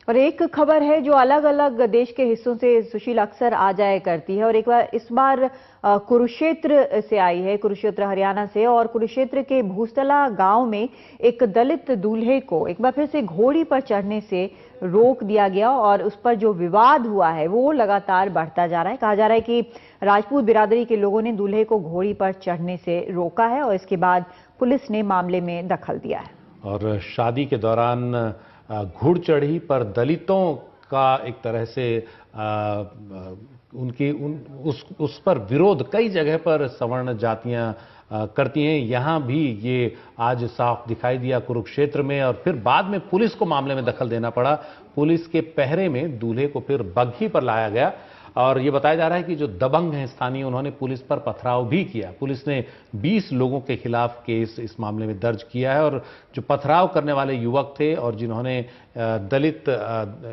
और एक खबर है जो अलग अलग देश के हिस्सों से सुशील अक्सर आ जाया करती है, और इस बार कुरुक्षेत्र से आई है, कुरुक्षेत्र हरियाणा से। और कुरुक्षेत्र के भूस्तला गांव में एक दलित दूल्हे को एक बार फिर से घोड़ी पर चढ़ने से रोक दिया गया, और उस पर जो विवाद हुआ है वो लगातार बढ़ता जा रहा है। कहा जा रहा है कि राजपूत बिरादरी के लोगों ने दूल्हे को घोड़ी पर चढ़ने से रोका है, और इसके बाद पुलिस ने मामले में दखल दिया है। और शादी के दौरान घुड़ चढ़ी पर दलितों का एक तरह से उस पर विरोध कई जगह पर सवर्ण जातियां करती हैं। यहां भी ये आज साफ दिखाई दिया कुरुक्षेत्र में, और फिर बाद में पुलिस को मामले में दखल देना पड़ा। पुलिस के पहरे में दूल्हे को फिर बग्घी पर लाया गया, और ये बताया जा रहा है कि जो दबंग हैं स्थानीय, उन्होंने पुलिस पर पथराव भी किया। पुलिस ने 20 लोगों के खिलाफ केस इस मामले में दर्ज किया है, और जो पथराव करने वाले युवक थे और जिन्होंने दलित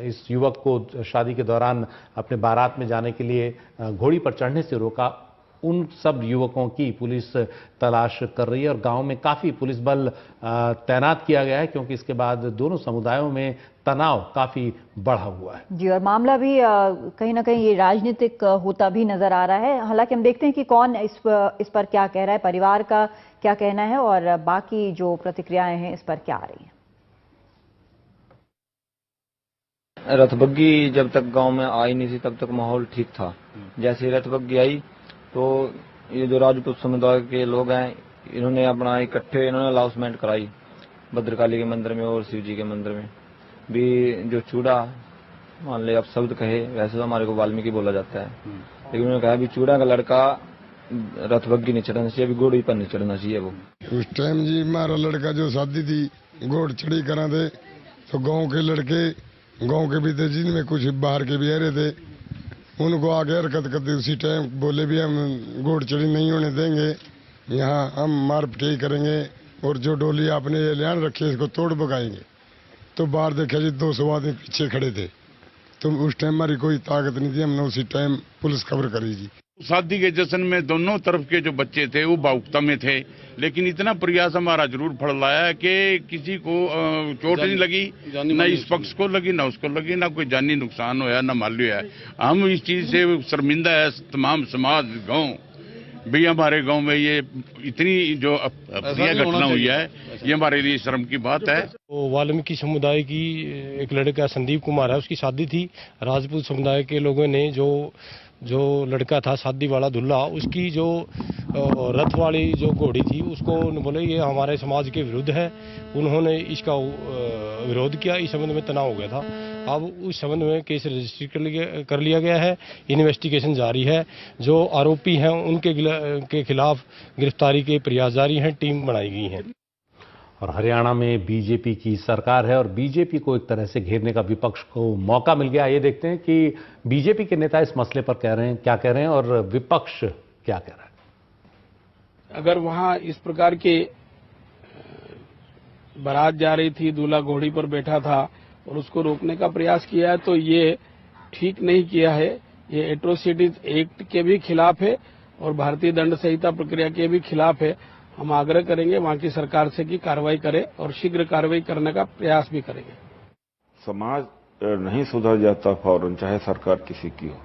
इस युवक को शादी के दौरान अपने बारात में जाने के लिए घोड़ी पर चढ़ने से रोका, उन सब युवकों की पुलिस तलाश कर रही है। और गांव में काफी पुलिस बल तैनात किया गया है, क्योंकि इसके बाद दोनों समुदायों में तनाव काफी बढ़ा हुआ है। जी, और मामला भी कहीं ना कहीं ये राजनीतिक होता भी नजर आ रहा है। हालांकि हम देखते हैं कि कौन इस पर क्या कह रहा है, परिवार का क्या कहना है, और बाकी जो प्रतिक्रियाएं हैं इस पर क्या आ रही हैं। रथबग्गी जब तक गांव में आई नहीं थी तब तक माहौल ठीक था। जैसे ही रथबग्गी आई तो ये जो राजपूत समुदाय के लोग हैं, इन्होंने अपना इकट्ठे अनाउंसमेंट कराई भद्रकाली के मंदिर में और शिव जी के मंदिर में भी। जो चूड़ा मान ले आप शब्द कहे, वैसे तो हमारे को वाल्मीकि बोला जाता है, लेकिन उन्होंने कहा भी चूड़ा का लड़का रथबग्गी नहीं चढ़ना चाहिए, अभी घोड़ी पर नहीं चढ़ना चाहिए। वो उस टाइम जी हमारा लड़का जो शादी थी घोड़ चढ़ी करा थे, तो गांव के लड़के गांव के भी थे, जिनमें कुछ बाहर के भी रहे थे, उनको आगे हरकत करते उसी टाइम बोले भी हम घोड़ चढ़ी नहीं होने देंगे, यहाँ हम मार पिटाई करेंगे, और जो डोली आपने ये ल्यान रखी है इसको तोड़ भगाएंगे। तो बाहर देखा जी 200 आदमी पीछे खड़े थे, तो उस टाइम हमारी कोई ताकत नहीं थी, हमने उसी टाइम पुलिस खबर करी जी। शादी के जश्न में दोनों तरफ के जो बच्चे थे वो भावुकता में थे, लेकिन इतना प्रयास हमारा जरूर फल लाया कि किसी को चोट नहीं लगी, न इस पक्ष को लगी न उसको लगी, ना कोई जानी नुकसान होया न माली होया। हम इस चीज से शर्मिंदा है तमाम समाज गांव भी। हमारे गांव में ये इतनी जो अप्रिय घटना हुई है, ये हमारे लिए शर्म की बात है। तो वाल्मीकि समुदाय की एक लड़का संदीप कुमार है, उसकी शादी थी। राजपूत समुदाय के लोगों ने जो लड़का था शादी वाला दूल्हा, उसकी जो रथ वाली जो घोड़ी थी उसको बोले ये हमारे समाज के विरुद्ध है। उन्होंने इसका विरोध किया, इस संबंध में तनाव हो गया था। अब उस संबंध में केस रजिस्टर कर लिया गया है, इन्वेस्टिगेशन जारी है। जो आरोपी हैं उनके खिलाफ गिरफ्तारी के प्रयास जारी हैं, टीम बनाई गई है। और हरियाणा में बीजेपी की सरकार है, और बीजेपी को एक तरह से घेरने का विपक्ष को मौका मिल गया। ये देखते हैं कि बीजेपी के नेता इस मसले पर क्या कह रहे हैं और विपक्ष क्या कह रहा है। अगर वहां इस प्रकार के बारात जा रही थी, दूल्हा घोड़ी पर बैठा था और उसको रोकने का प्रयास किया है, तो ये ठीक नहीं किया है। ये एट्रोसिटीज एक्ट के भी खिलाफ है और भारतीय दंड संहिता प्रक्रिया के भी खिलाफ है। हम आग्रह करेंगे वहां की सरकार से कि कार्रवाई करे और शीघ्र कार्रवाई करने का प्रयास भी करेंगे। समाज नहीं सुधर जाता फौरन, चाहे सरकार किसी की हो।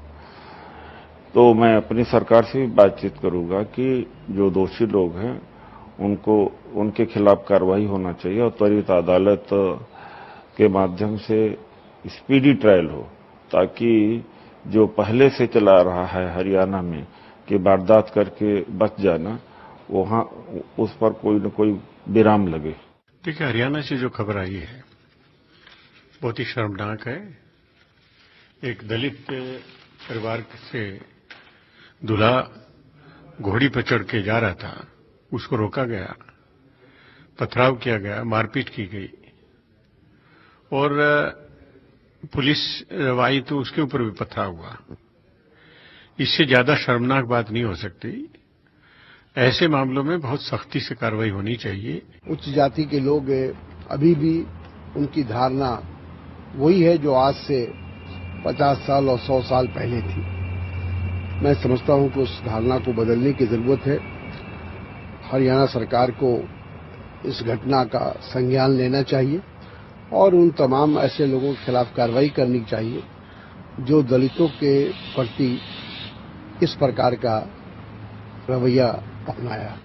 तो मैं अपनी सरकार से भी बातचीत करूंगा कि जो दोषी लोग हैं उनके खिलाफ कार्रवाई होना चाहिए, और त्वरित अदालत के माध्यम से स्पीडी ट्रायल हो, ताकि जो पहले से चला रहा है हरियाणा में कि वारदात करके बच जाना, वहां उस पर कोई न कोई विराम लगे। देखिए, हरियाणा से जो खबर आई है बहुत ही शर्मनाक है। एक दलित परिवार से दूल्हा घोड़ी पर चढ़ के जा रहा था, उसको रोका गया, पथराव किया गया, मारपीट की गई, और पुलिस जब आई तो उसके ऊपर भी पथराव हुआ। इससे ज्यादा शर्मनाक बात नहीं हो सकती। ऐसे मामलों में बहुत सख्ती से कार्रवाई होनी चाहिए। उच्च जाति के लोग अभी भी उनकी धारणा वही है जो आज से 50 साल और 100 साल पहले थी। मैं समझता हूं कि उस धारणा को बदलने की जरूरत है। हरियाणा सरकार को इस घटना का संज्ञान लेना चाहिए और उन तमाम ऐसे लोगों के खिलाफ कार्रवाई करनी चाहिए जो दलितों के प्रति इस प्रकार का रवैया अपनाया।